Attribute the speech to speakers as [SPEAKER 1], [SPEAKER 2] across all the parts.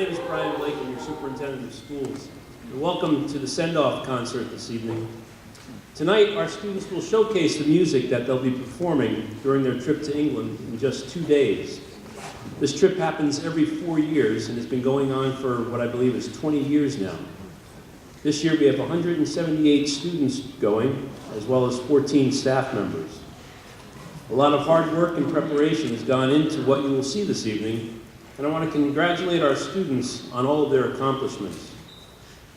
[SPEAKER 1] name is Brian Blake. I'm your superintendent of schools. And welcome to the send-off concert this evening. Tonight, our students will showcase the music that they'll be performing during their trip to England in just 2 days. This trip happens every 4 years and has been going on for what I believe is 20 years now. This year we have 178 students going, as well as 14 staff members. A lot of hard work and preparation has gone into what you will see this evening, and I want to congratulate our students on all of their accomplishments.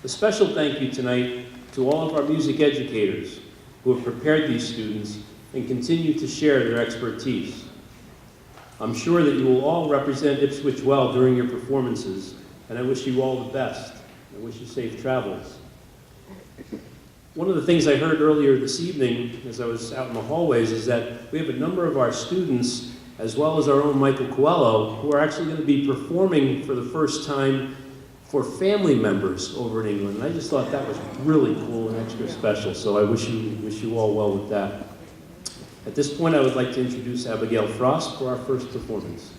[SPEAKER 1] A special thank you tonight to all of our music educators who have prepared these students and continue to share their expertise. I'm sure that you will all represent Ipswich well during your performances, and I wish you all the best. I wish you safe travels. One of the things I heard earlier this evening as I was out in the hallways is that we have a number of our students, as well as our own Michael Coelho, who are actually going to be performing for the first time for family members over in England. And I just thought that was really cool and extra special, so I wish you all well with that. At this point, I would like to introduce Abigail Frost for our first performance.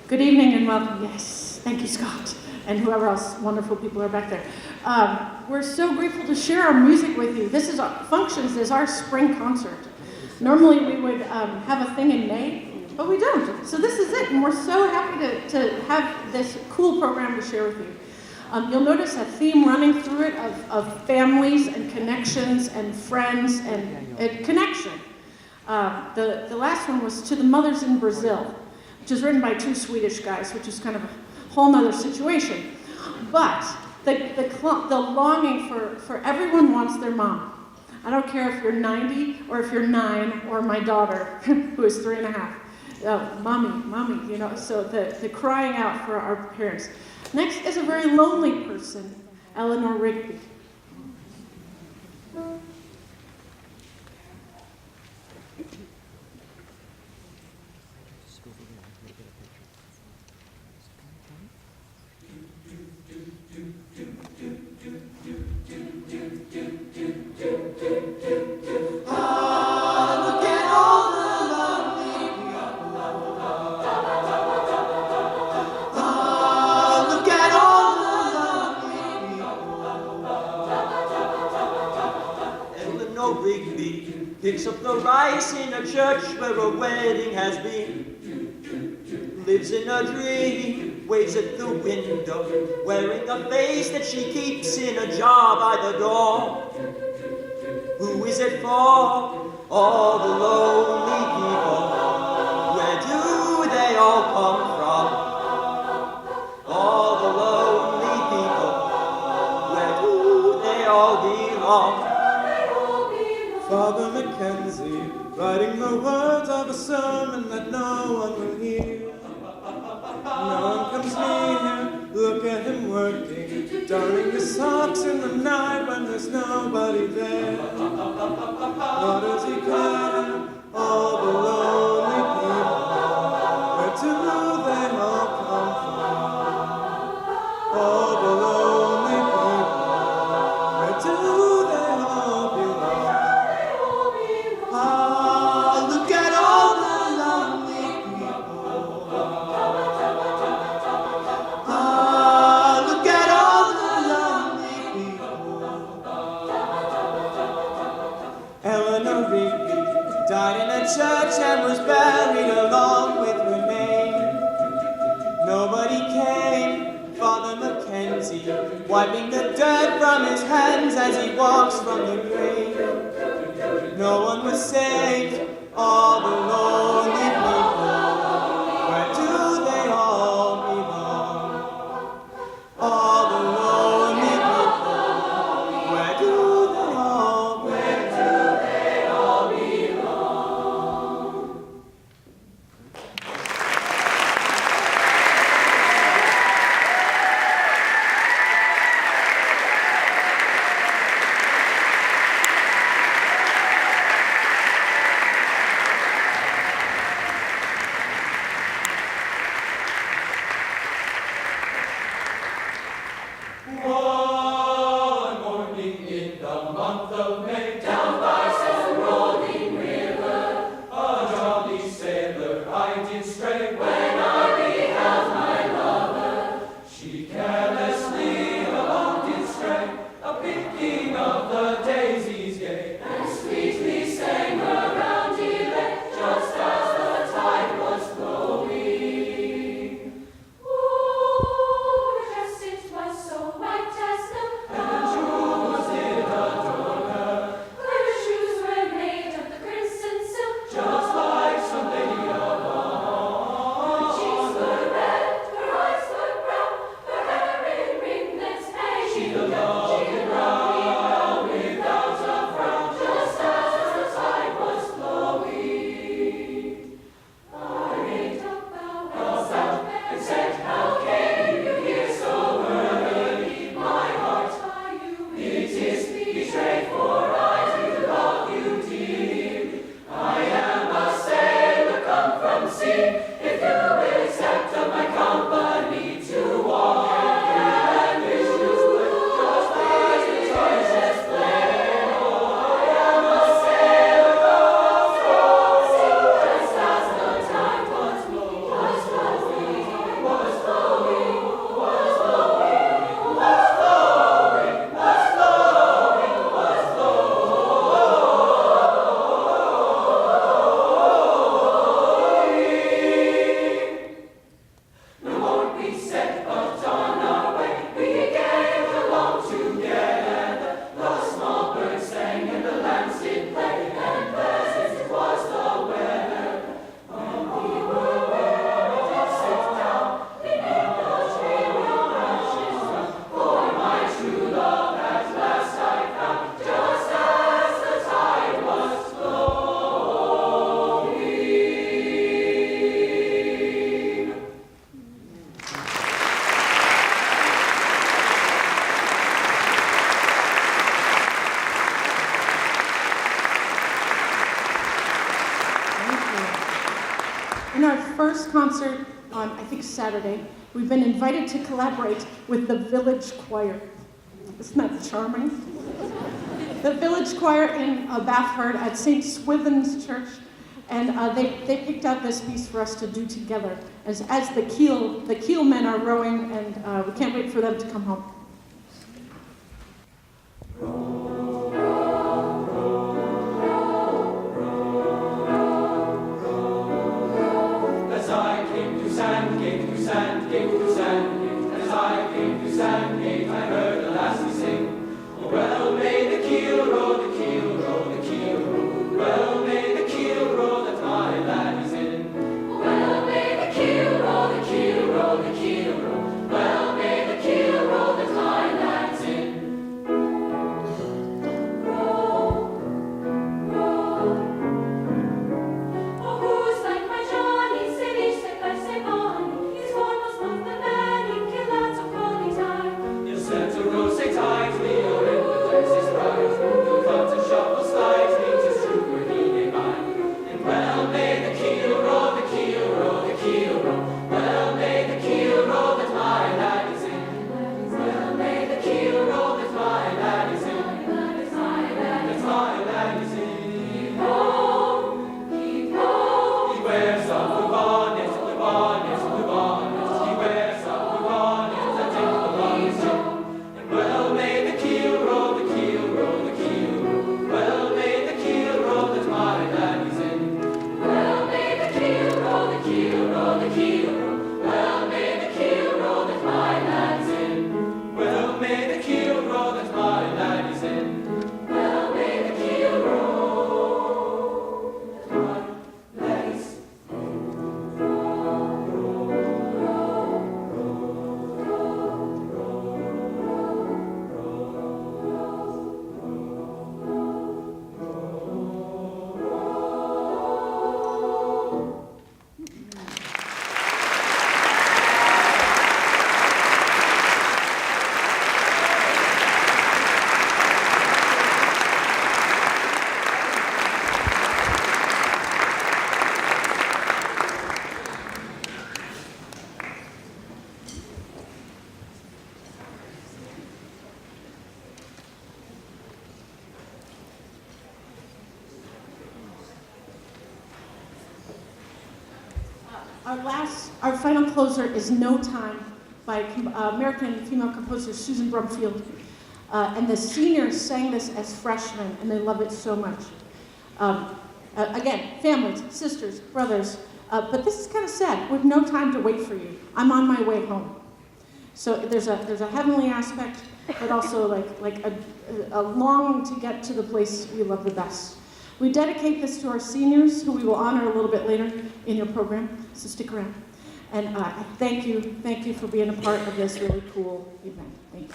[SPEAKER 2] Good evening and welcome. Yes, thank you, Scott, and whoever else wonderful people are back there. We're so grateful to share our music with you. This is functions as our spring concert. Normally we would have a thing in May, but we don't. So this is it, and we're so happy to have this cool program to share with you. You'll notice a theme running through it of families and connections and friends and connection. The last one was To the Mothers in Brazil, which is written by two Swedish guys, which is kind of a whole nother situation. But the longing for everyone wants their mom. I don't care if you're 90 or if you're 9 or my daughter, who is 3.5. Mommy, you know, so the crying out for our parents. Next is a very lonely person, Eleanor Rigby.
[SPEAKER 3] Picks up the rice in a church where a wedding has been. Lives in a dream, waits at the window, wearing a face that she keeps in a jar by the door. Who is it for? All the lonely people. Where do they all come from? All the lonely people. Where do they all belong?
[SPEAKER 4] Father Mackenzie, writing the words of a sermon that no one will hear. No one comes near him, look at him working, darning his socks in the night when there's nobody there. What does he cry? All the lonely people, where do they all come from? All the lonely people, where do they all belong? Look at all the lonely people. Look at all the lonely people. Eleanor Rigby died in a church and was buried along with remains. Nobody came. Father Mackenzie wiping the dirt from his hands as he walks from the grave. No one was saved, all the lonely people. Where do they all belong? All the lonely people. Where do they all belong? Where do they all belong?
[SPEAKER 5] One morning in the month of May, down by some rolling river, a jolly sailor I did stray when I beheld my lover. She carelessly along did stray, a picking of the daisies gay, and sweetly sang her roundy lay, just as the tide was flowing.
[SPEAKER 2] In our first concert on, I think, Saturday, we've been invited to collaborate with the Village Choir. Isn't that charming? The Village Choir in Bathford at St. Swithin's Church, and they picked out this piece for us to do together as the keel men are rowing, and we can't wait for them to come home.
[SPEAKER 5] As I came to Sandgate, to Sandgate, to Sandgate, as I came to Sandgate, I heard a lassie sing, oh, well may the keel row, the keel row, the keel row, well may the keel row that my lad is in. Well may the keel row, the keel row, the keel row, well may the keel row that my lad's in. Row, row. Oh, who's like my Johnny, silly, sick, I say, Bonnie, he's foremost of the man, he can lots of holy time. He'll set to row, say tightly, or in the dice is right, he'll cut and shuffle slightly, 'tis true where he may mind. And well may the keel row, the keel row, the keel row, well may the keel row that my lad is in. Well may the keel row that my lad is in. That my lad is in. Keep home, keep home. He wears up the bonnet, the bonnet, the bonnet. He wears up the bonnet, the dimple on his chin. And well may the keel row, the keel row, the keel row. Well may the keel row that my lad is in. Well may the keel row, the keel row, the keel row. Well may the keel row that my lad's in. Well may the keel row that my lad is in. Well may the keel row that my lad is in.
[SPEAKER 2] Our final closer is No Time by American female composer Susan Brumfield. And the seniors sang this as freshmen, and they love it so much. Again, families, sisters, brothers, but this is kind of sad. With no time to wait for you. I'm on my way home. So there's a heavenly aspect, but also like a longing to get to the place we love the best. We dedicate this to our seniors, who we will honor a little bit later in your program, so stick around. And thank you for being a part of this really cool event. Thank you.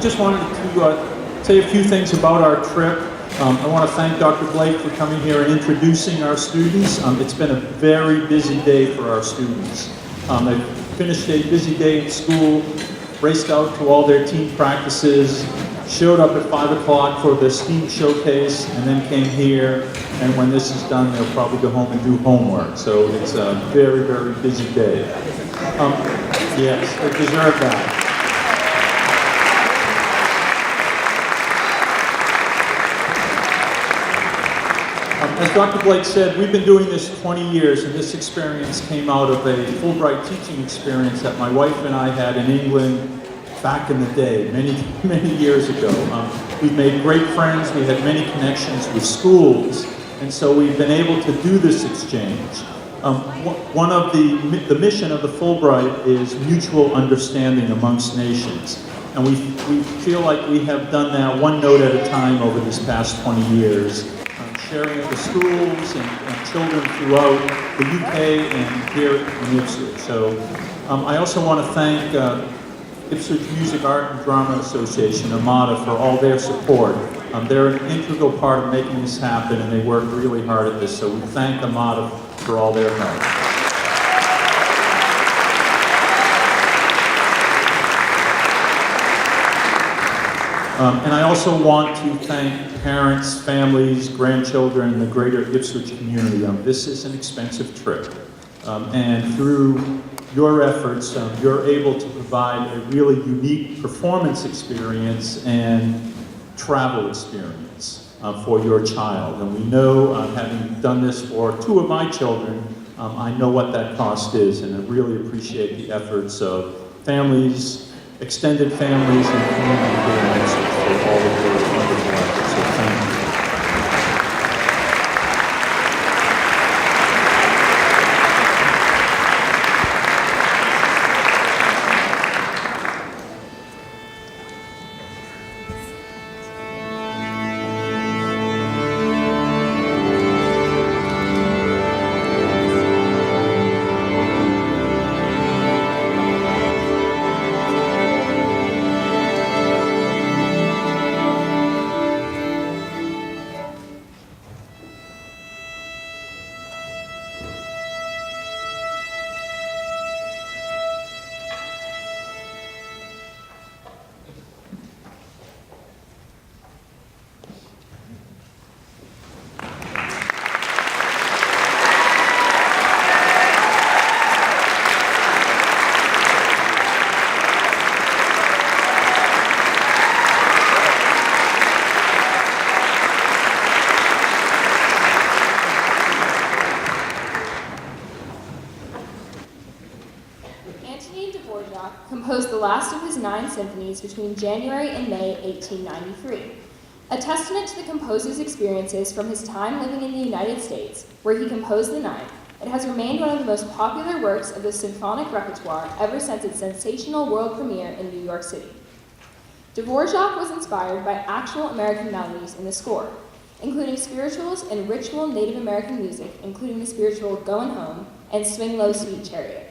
[SPEAKER 6] just wanted to say a few things about our trip. I want to thank Dr. Blake for coming here and introducing our students. It's been a very busy day for our students. They finished a busy day at school, raced out to all their team practices, showed up at 5 o'clock for the STEAM showcase, and then came here, and when this is done, they'll probably go home and do homework. So it's a very, very busy day. Yes, they deserve that. As Dr. Blake said, we've been doing this 20 years, and this experience came out of a Fulbright teaching experience that my wife and I had in England back in the day, many years ago. We've made great friends, we had many connections with schools, and so we've been able to do this exchange. One of the mission of the Fulbright is mutual understanding amongst nations. And we feel like we have done that one note at a time over this past 20 years. Sharing at the schools and children throughout the UK and here in Ipswich. So I also want to thank Ipswich Music, Art and Drama Association, Armada, for all their support. They're an integral part of making this happen, and they work really hard at this. So we thank Armada for all their help. And I also want to thank parents, families, grandchildren, and the greater Ipswich community. This is an expensive trip. And through your efforts, you're able to provide a really unique performance experience and travel experience for your child. And we know, having done this for 2 of my children, I know what that cost is, and I really appreciate the efforts of families, extended families, and community here in Ipswich for all of your wonderful efforts. So thank you.
[SPEAKER 7] Composed the last of his 9 symphonies between January and May 1893. A testament to the composer's experiences from his time living in the United States, where he composed the 9, it has remained one of the most popular works of the symphonic repertoire ever since its sensational world premiere in New York City. Dvorak was inspired by actual American melodies in the score, including spirituals and ritual Native American music, including the spiritual Goin' Home and Swing Low, Sweet Chariot.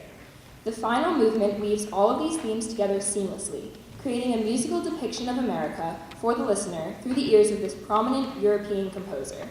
[SPEAKER 7] The final movement weaves all of these themes together seamlessly, creating a musical depiction of America for the listener through the ears of this prominent European composer.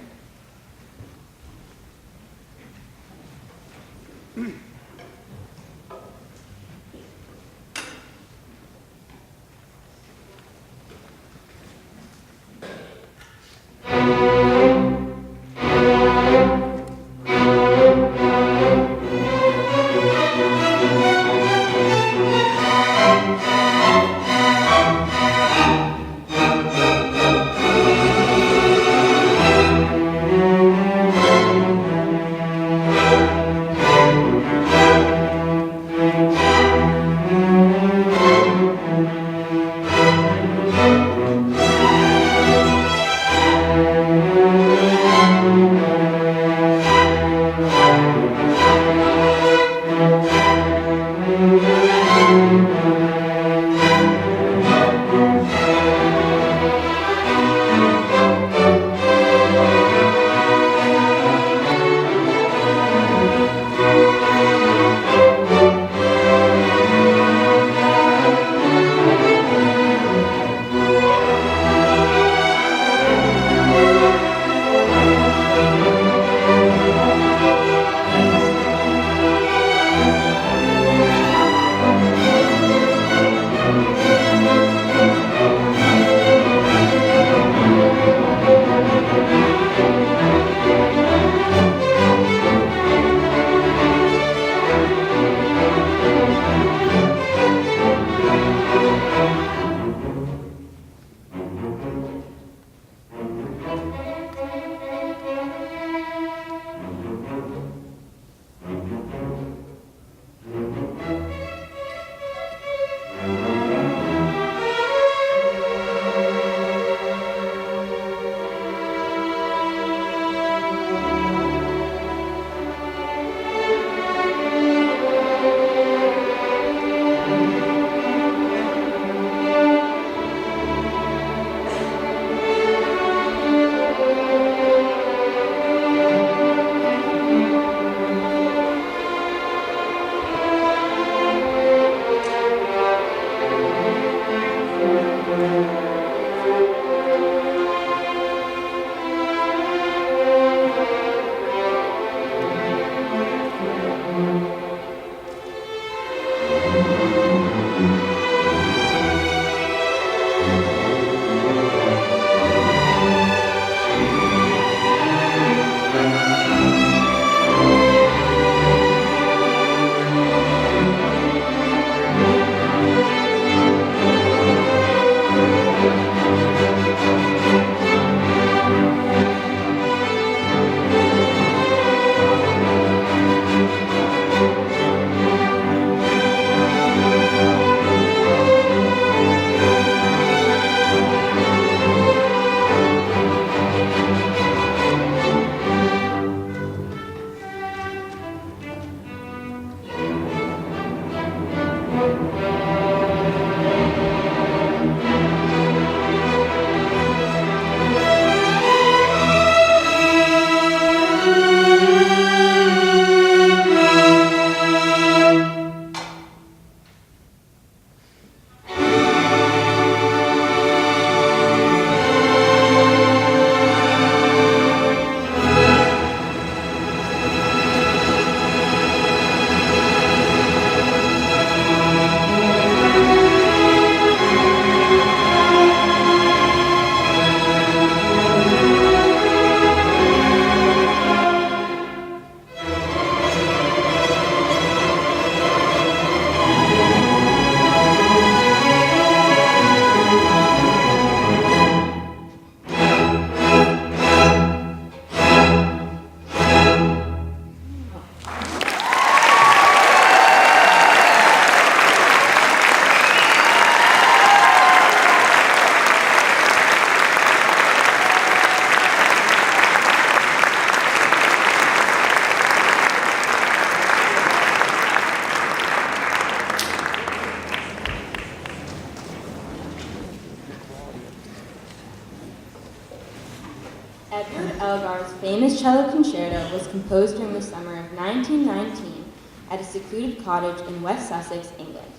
[SPEAKER 7] This cello concerto was composed during the summer of 1919 at a secluded cottage in West Sussex, England.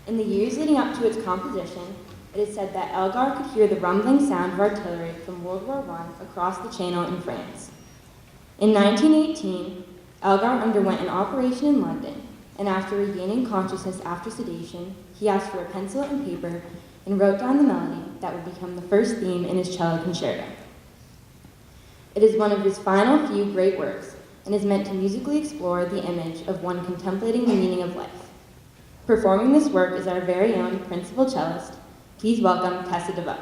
[SPEAKER 7] In the years leading up to its composition, it is said that Elgar could hear the rumbling sound of artillery from World War I across the Channel in France. In 1918, Elgar underwent an operation in London, and after regaining consciousness after sedation, he asked for a pencil and paper and wrote down the melody that would become the first theme in his cello concerto. It is one of his final few great works and is meant to musically explore the image of one contemplating the meaning of life. Performing this work is our very own principal cellist. Please welcome Tessa DeVoe.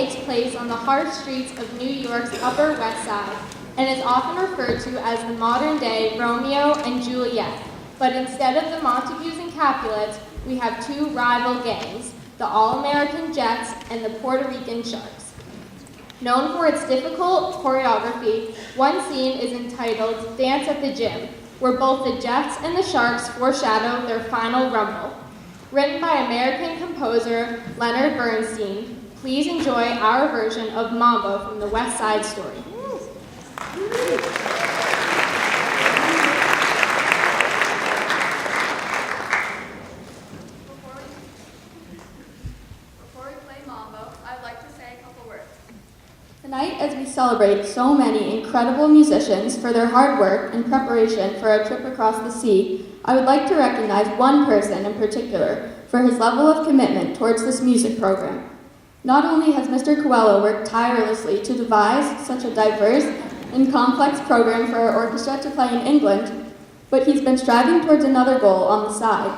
[SPEAKER 8] takes place on the harsh streets of New York's Upper West Side and is often referred to as the modern-day Romeo and Juliet. But instead of the Montagues and Capulets, we have two rival gangs, the All-American Jets and the Puerto Rican Sharks. Known for its difficult choreography, one scene is entitled Dance at the Gym, where both the Jets and the Sharks foreshadow their final rumble. Written by American composer Leonard Bernstein, please enjoy our version of Mambo from the West Side Story.
[SPEAKER 9] Before we play Mambo, I'd like to say a couple words.
[SPEAKER 7] Tonight, as we celebrate so many incredible musicians for their hard work and preparation for our trip across the sea, I would like to recognize one person in particular for his level of commitment towards this music program. Not only has Mr. Coelho worked tirelessly to devise such a diverse and complex program for our orchestra to play in England, but he's been striving towards another goal on the side.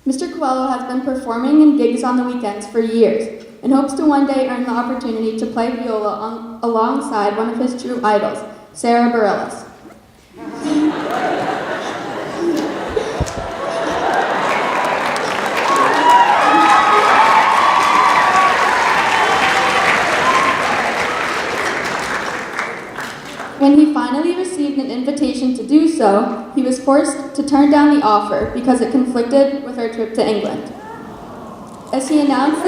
[SPEAKER 7] Mr. Coelho has been performing in gigs on the weekends for years and hopes to one day earn the opportunity to play viola alongside one of his true idols, Sarah Bareilles. When he finally received an invitation to do so, he was forced to turn down the offer because it conflicted with our trip to England. As he announced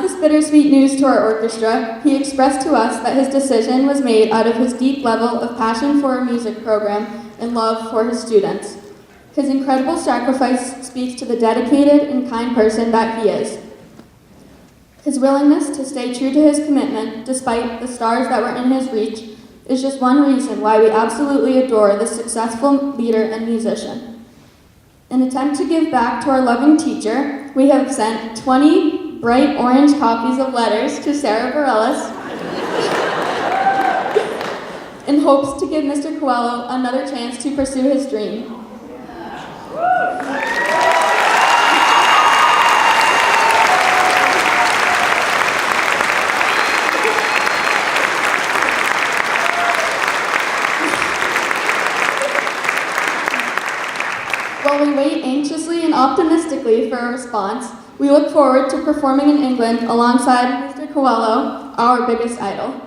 [SPEAKER 7] this bittersweet news to our orchestra, he expressed to us that his decision was made out of his deep level of passion for our music program and love for his students. His incredible sacrifice speaks to the dedicated and kind person that he is. His willingness to stay true to his commitment, despite the stars that were in his reach, is just one reason why we absolutely adore this successful leader and musician. In an attempt to give back to our loving teacher, we have sent 20 bright orange copies of letters to Sarah Bareilles in hopes to give Mr. Coelho another chance to pursue his dream. While we wait anxiously and optimistically for a response, we look forward to performing in England alongside Mr. Coelho, our biggest idol.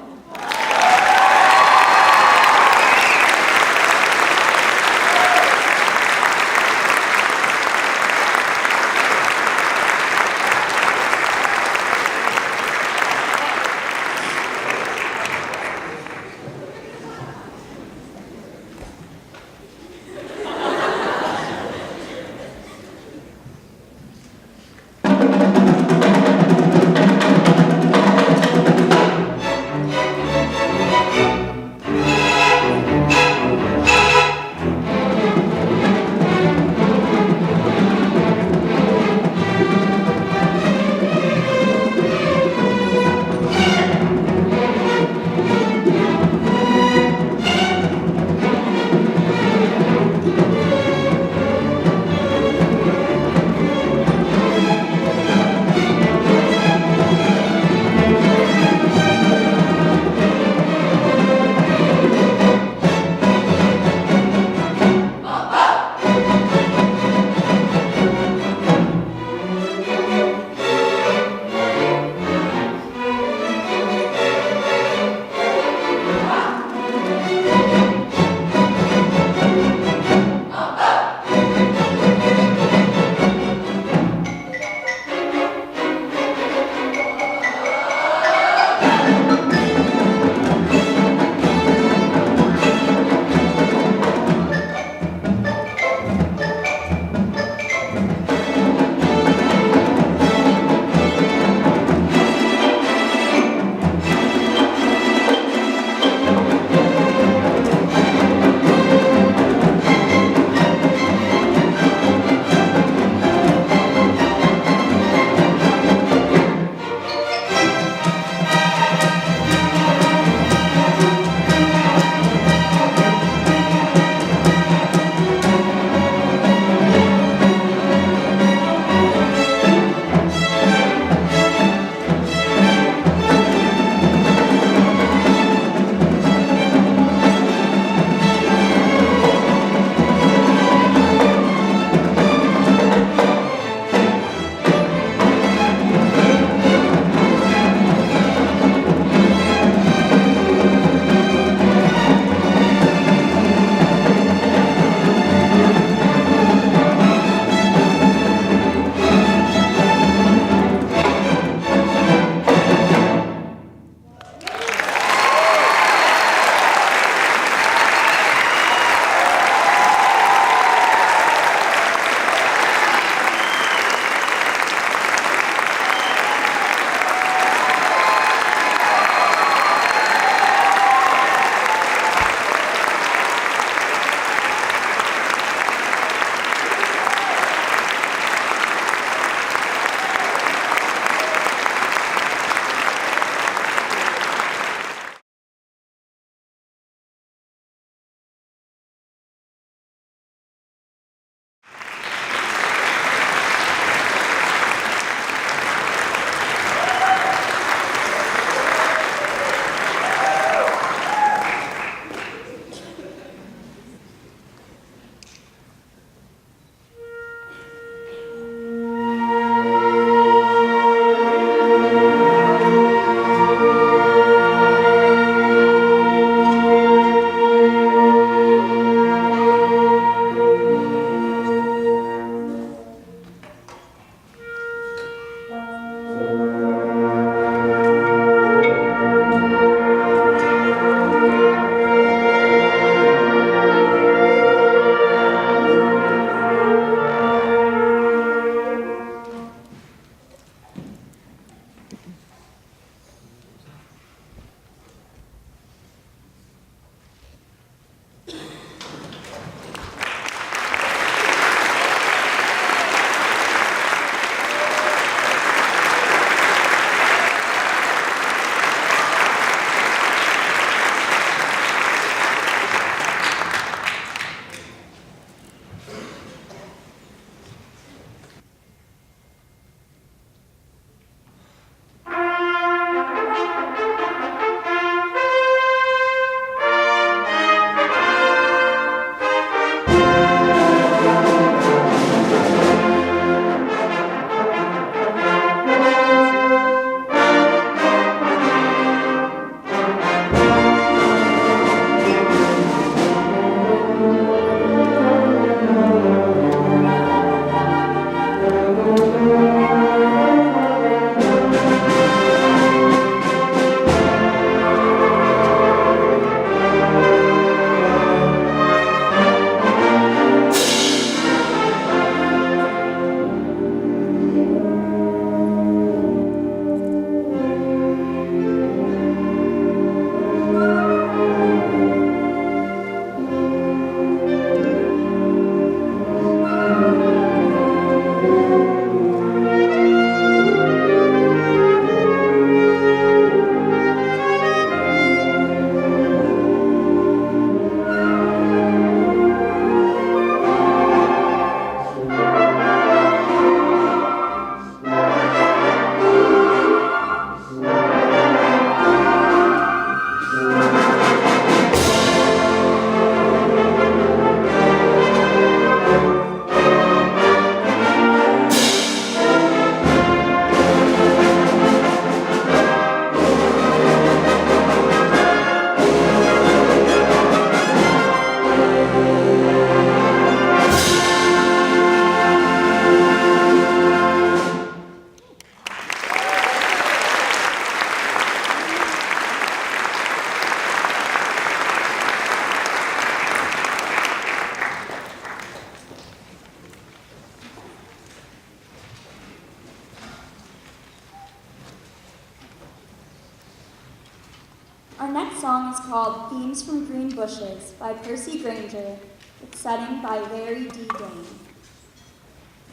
[SPEAKER 7] called Themes from Green Bushes by Percy Granger, with setting by Larry D. Dane.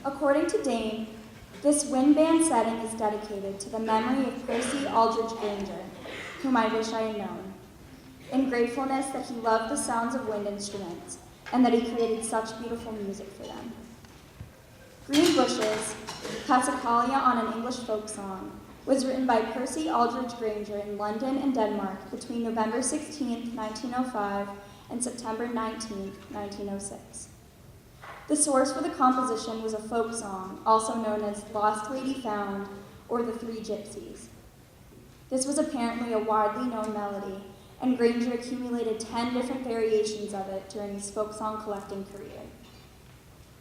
[SPEAKER 7] According to Dane, this wind band setting is dedicated to the memory of Percy Aldrich Granger, whom I wish I had known, in gratefulness that he loved the sounds of wind instruments and that he created such beautiful music for them. Green Bushes, Passacaglia on an English folk song, was written by Percy Aldrich Granger in London and Denmark between November 16, 1905 and September 19, 1906. The source for the composition was a folk song, also known as Lost Lady Found or The Three Gypsies. This was apparently a widely known melody, and Granger accumulated 10 different variations of it during his folk song collecting career.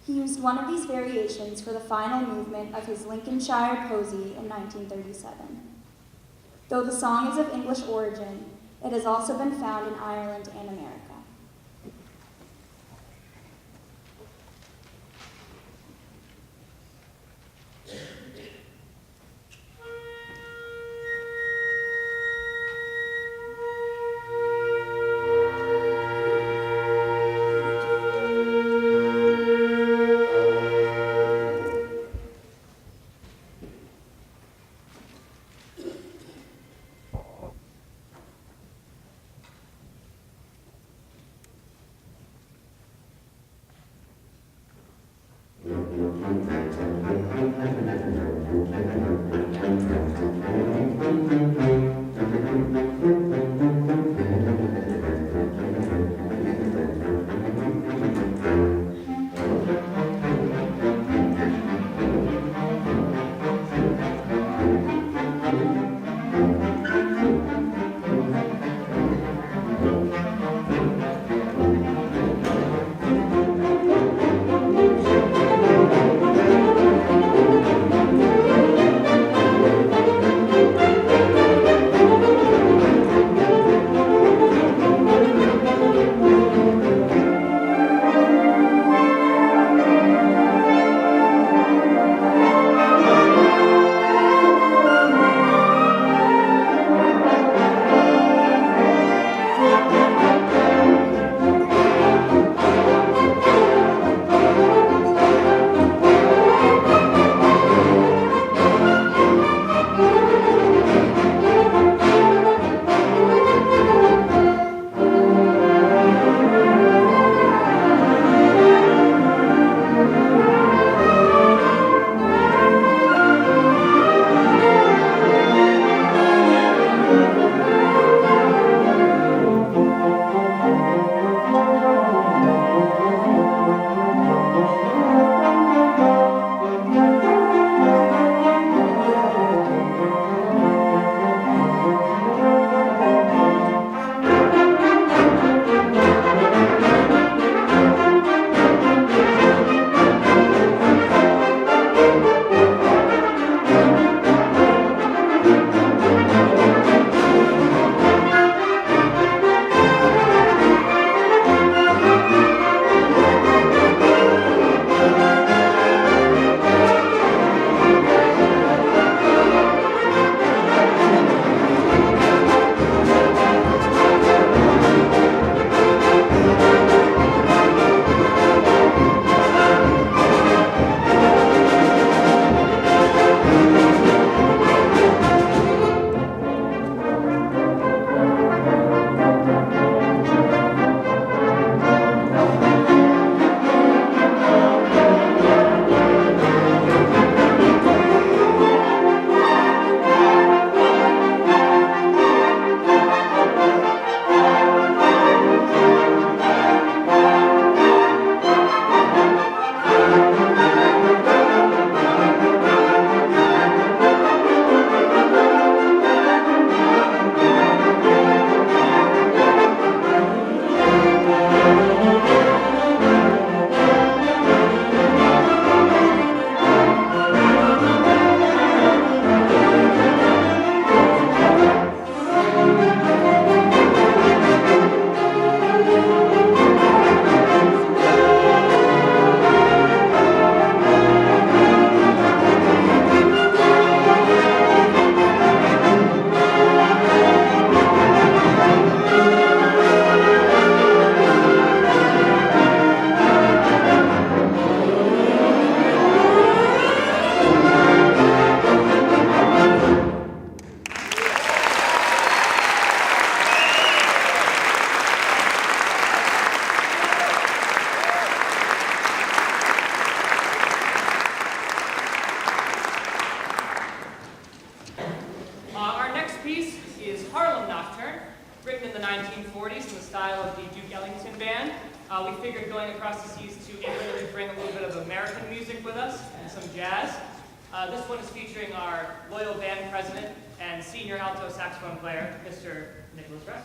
[SPEAKER 7] He used one of these variations for the final movement of his Lincolnshire Posy in 1937. Though the song is of English origin, it has also been found in Ireland and America.
[SPEAKER 10] band. We figured going across the seas to England would bring a little bit of American music with us and some jazz. This one is featuring our loyal band president and senior alto saxophone player, Mr. Nicholas Ress.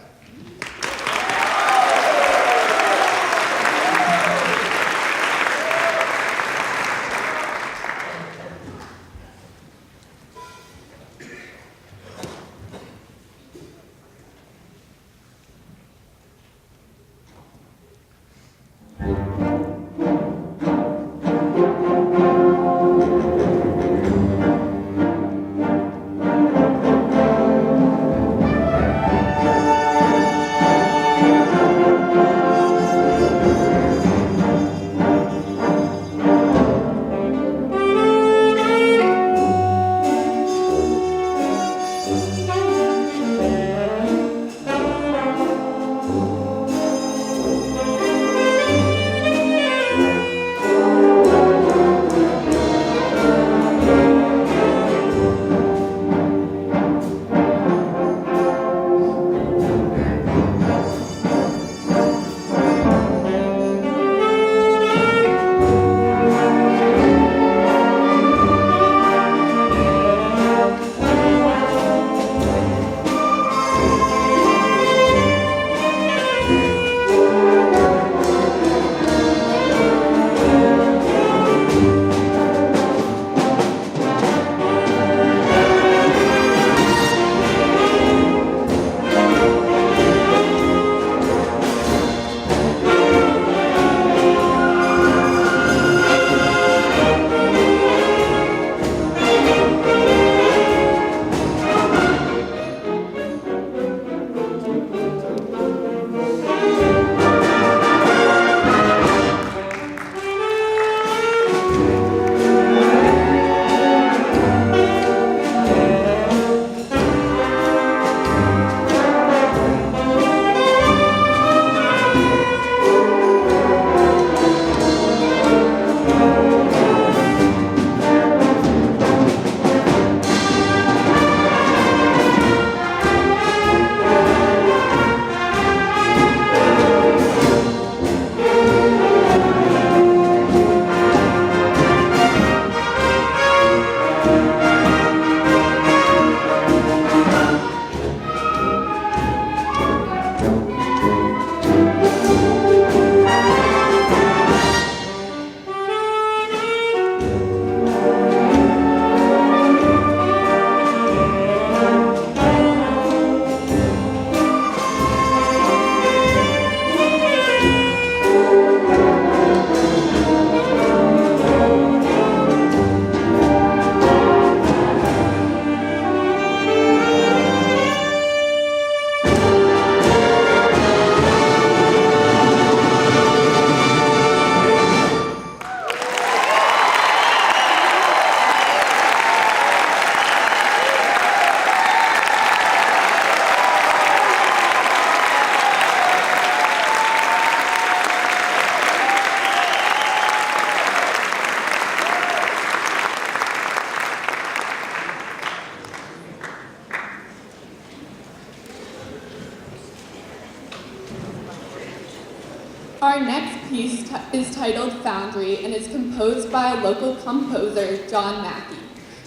[SPEAKER 8] Our next piece is titled Foundry and is composed by a local composer, John Mackey.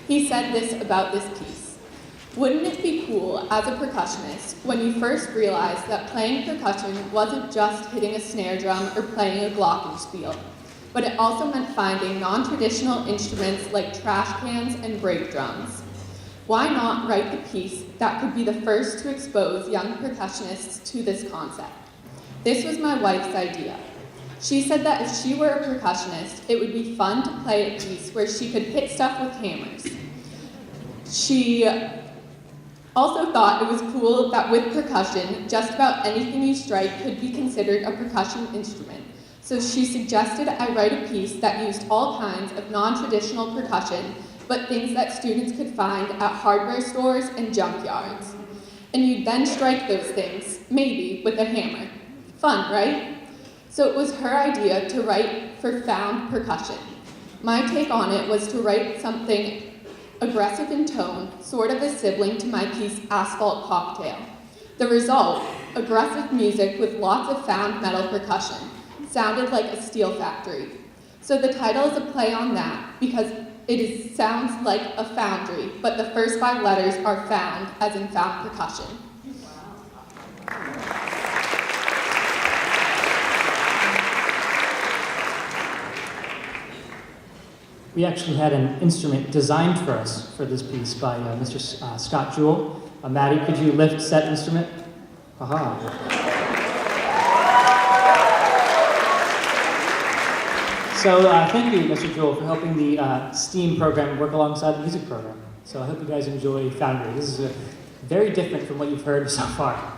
[SPEAKER 8] He said this about this piece: "Wouldn't it be cool as a percussionist when you first realized that playing percussion wasn't just hitting a snare drum or playing a glockenspiel, but it also meant finding non-traditional instruments like trash cans and brake drums? Why not write the piece that could be the first to expose young percussionists to this concept? This was my wife's idea. She said that if she were a percussionist, it would be fun to play a piece where she could hit stuff with hammers. She also thought it was cool that with percussion, just about anything you strike could be considered a percussion instrument. So she suggested I write a piece that used all kinds of non-traditional percussion, but things that students could find at hardware stores and junkyards. And you'd then strike those things, maybe with a hammer. Fun, right? So it was her idea to write for found percussion. My take on it was to write something aggressive in tone, sort of a sibling to my piece Asphalt Cocktail. The result, aggressive music with lots of found metal percussion. Sounded like a steel factory. So the title is a play on that because sounds like a foundry, but the first 5 letters are found, as in found percussion.
[SPEAKER 11] We actually had an instrument designed for us for this piece by Mr. Scott Jewell. Maddie, could you lift said instrument? Aha. So thank you, Mr. Jewell, for helping the STEAM program work alongside the music program. So I hope you guys enjoy Foundry. This is very different from what you've heard so far.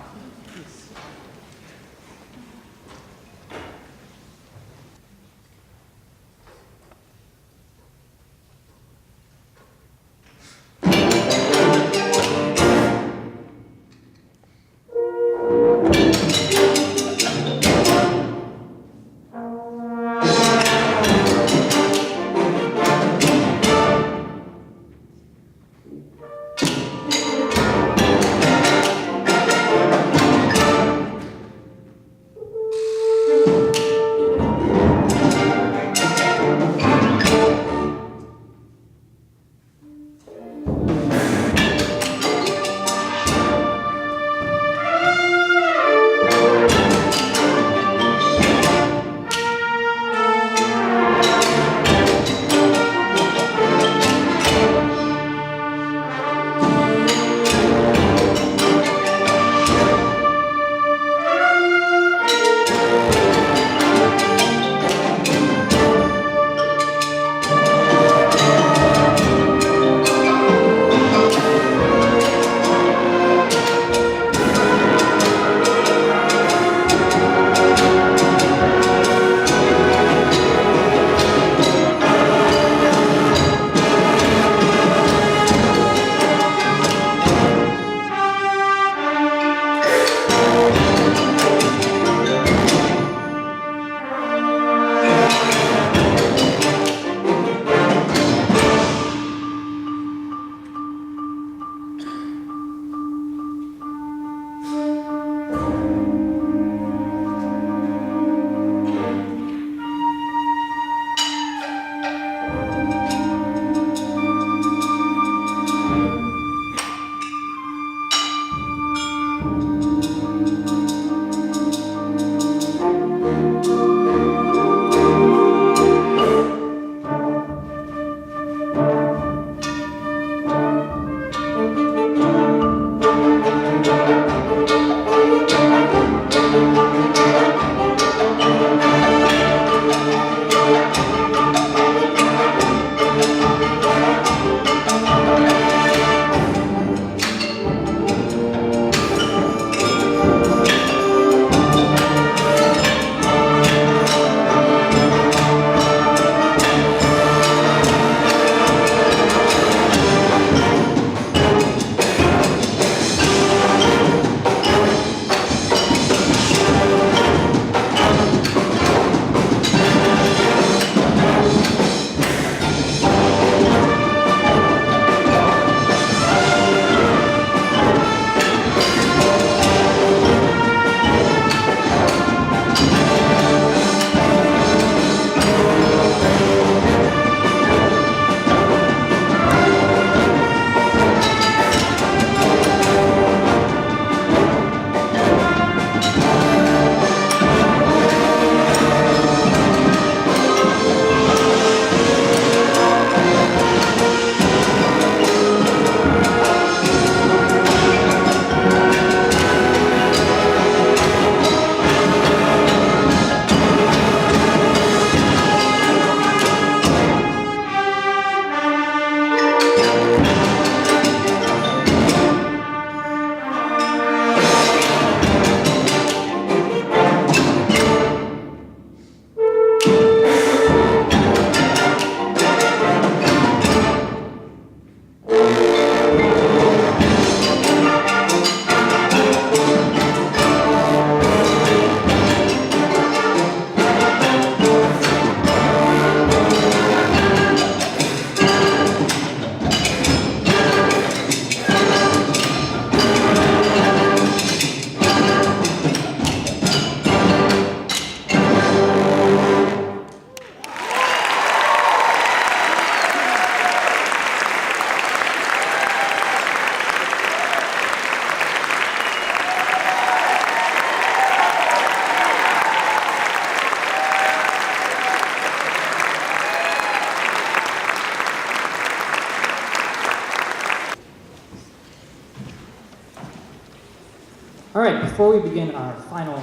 [SPEAKER 11] before we begin our final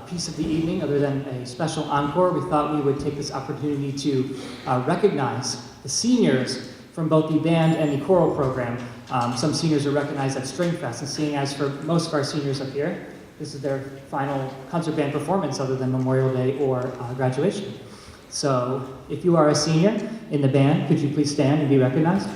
[SPEAKER 11] piece of the evening, other than a special encore, we thought we would take this opportunity to recognize the seniors from both the band and the choral program. Some seniors are recognized at Stringfest, and seeing as for most of our seniors up here, this is their final concert band performance other than Memorial Day or graduation. So if you are a senior in the band, could you please stand and be recognized?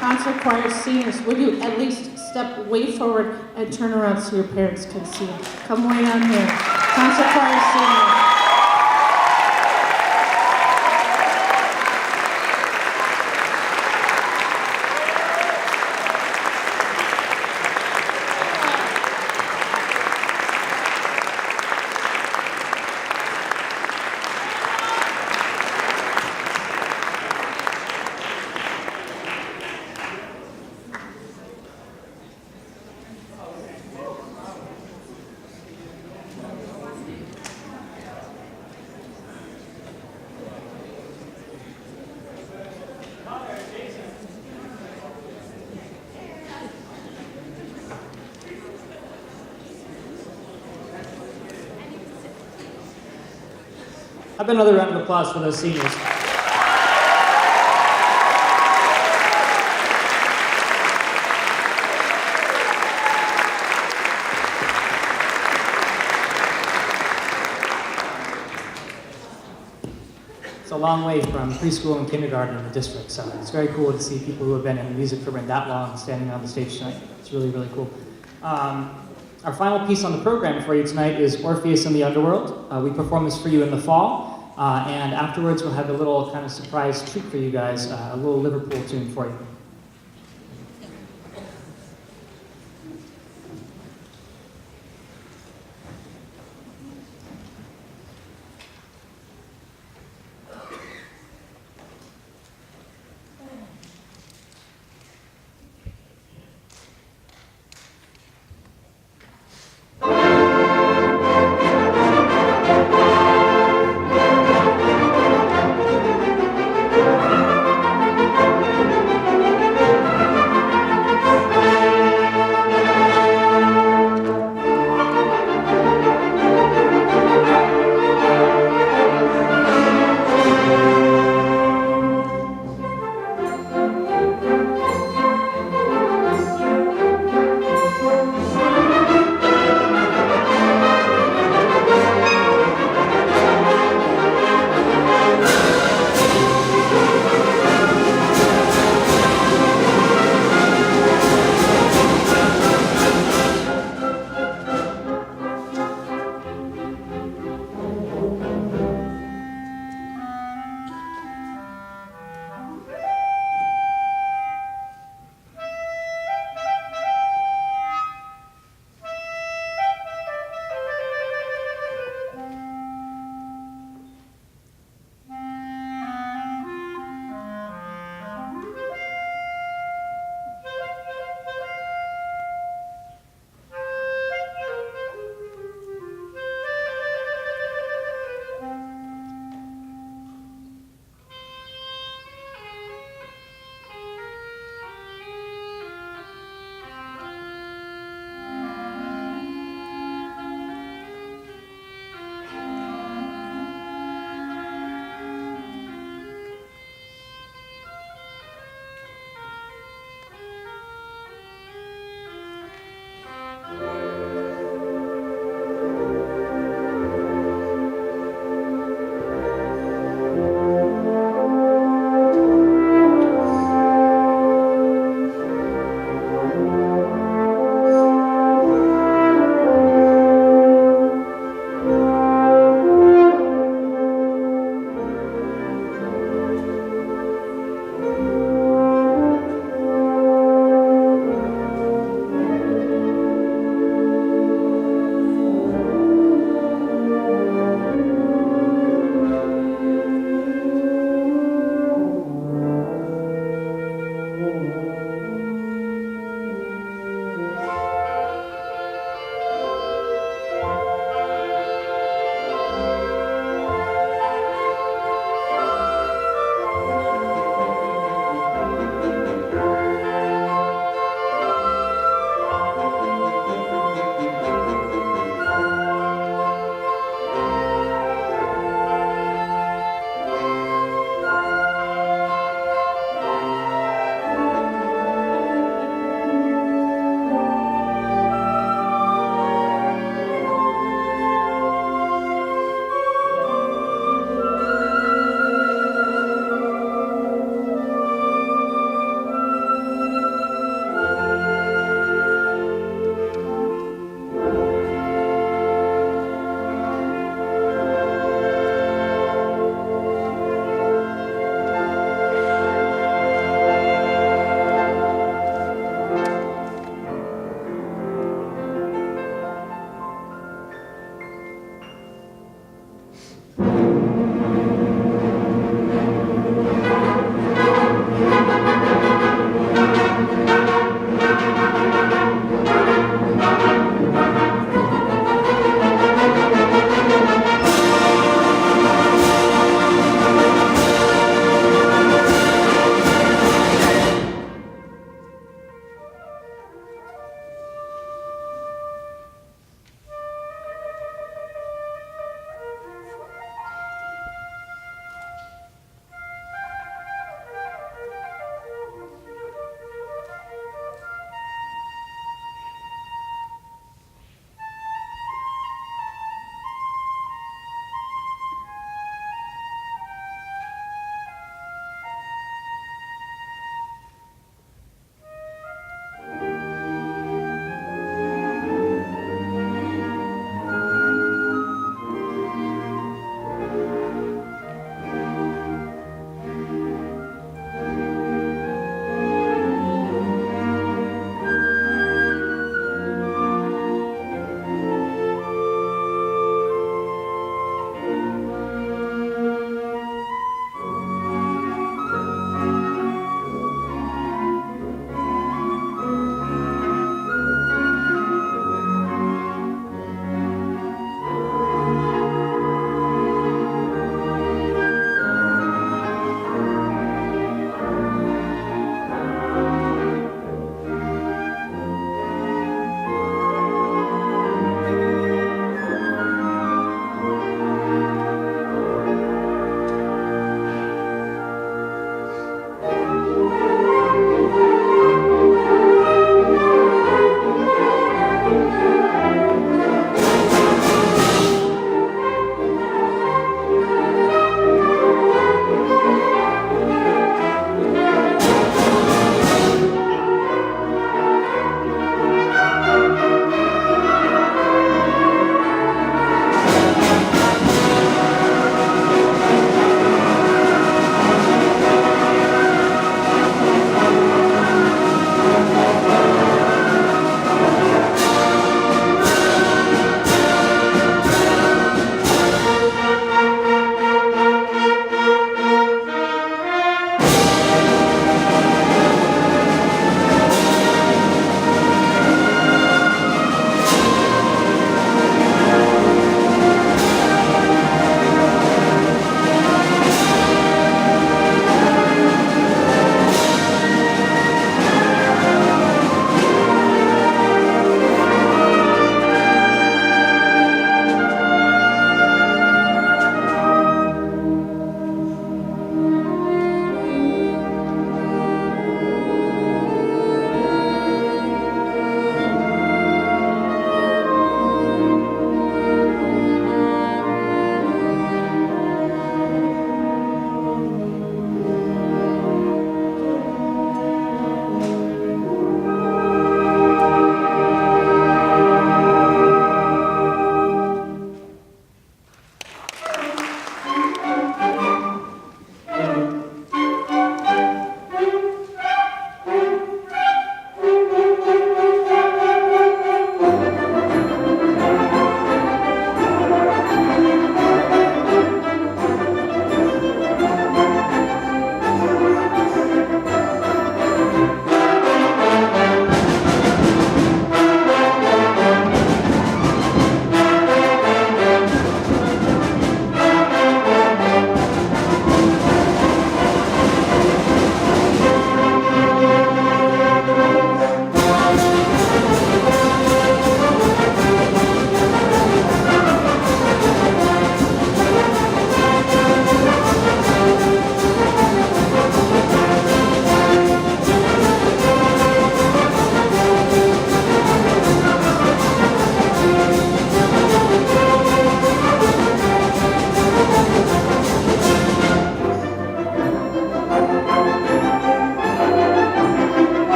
[SPEAKER 2] Concert choir seniors, will you at least step way forward and turn around so your parents can see them? Come way down here. Concert choir seniors.
[SPEAKER 11] How about another round of applause for those seniors? It's a long way from preschool and kindergarten in the district, so it's very cool to see people who have been in music for that long standing on the stage tonight. It's really, really cool. Our final piece on the program for you tonight is Orpheus in the Underworld. We perform this for you in the fall, and afterwards we'll have a little kind of surprise treat for you guys, a little Liverpool tune for you.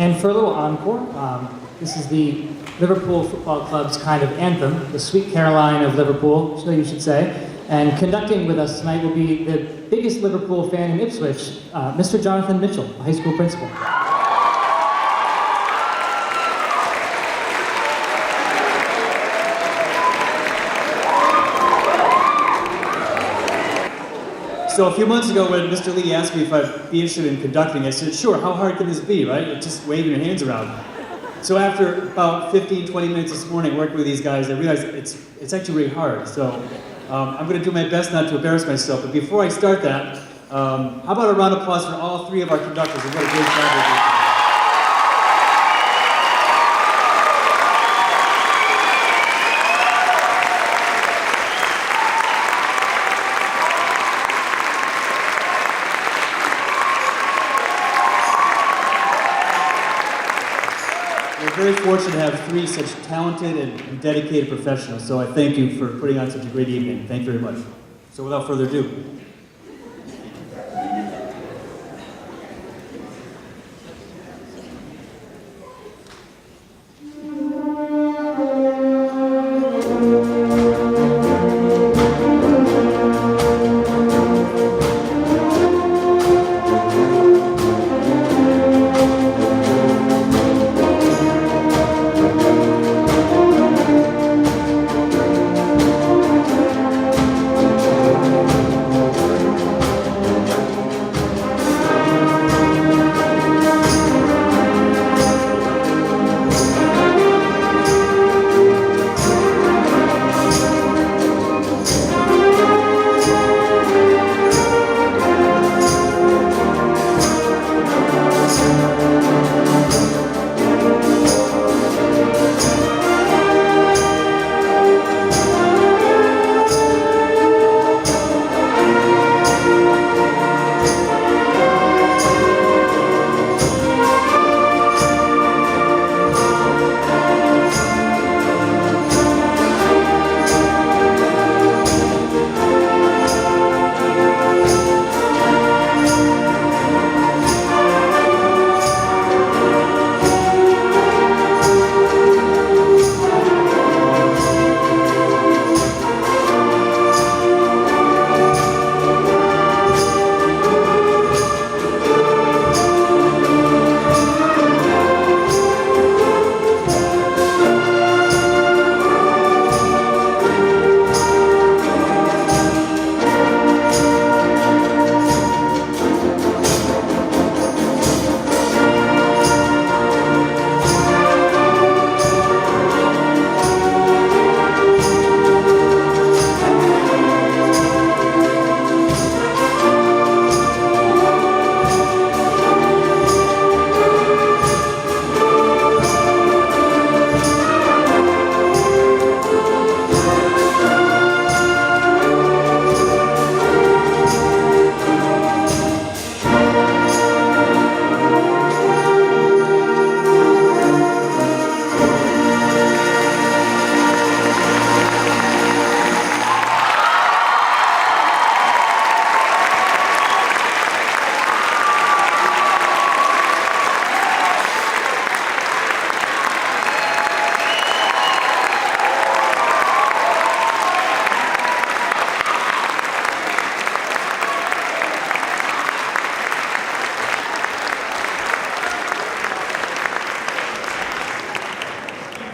[SPEAKER 11] And for a little encore, this is the Liverpool Football Club's kind of anthem, the Sweet Caroline of Liverpool, so you should say. And conducting with us tonight will be the biggest Liverpool fan in Ipswich, Mr. Jonathan Mitchell, a high school principal.
[SPEAKER 4] So a few months ago when Mr. Lee asked me if I'd be interested in conducting, I said, sure, how hard can this be, right? Just waving your hands around. So after about 15, 20 minutes this morning working with these guys, I realized it's actually really hard. So I'm going to do my best not to embarrass myself. But before I start that, how about a round of applause for all three of our conductors? And what a great job they did. We're very fortunate to have three such talented and dedicated professionals, so I thank you for putting on such a great evening. Thank you very much. So without further ado.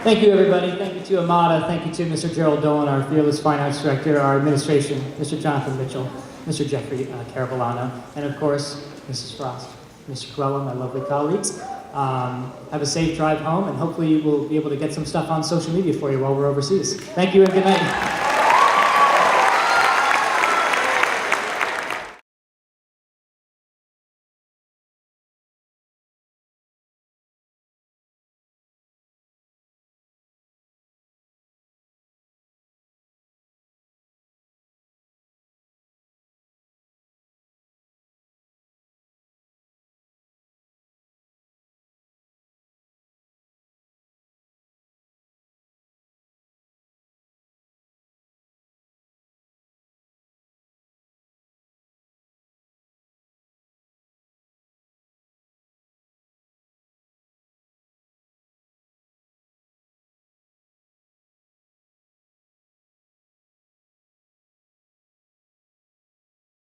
[SPEAKER 11] Thank you, everybody. Thank you to Amada. Thank you to Mr. Gerald Dolan, our fearless fine arts director, our administration, Mr. Jonathan Mitchell, Mr. Jeffrey Caravallana, and of course, Mrs. Frost, Mr. Corella, my lovely colleagues. Have a safe drive home, and hopefully we'll be able to get some stuff on social media for you while we're overseas. Thank you and good night.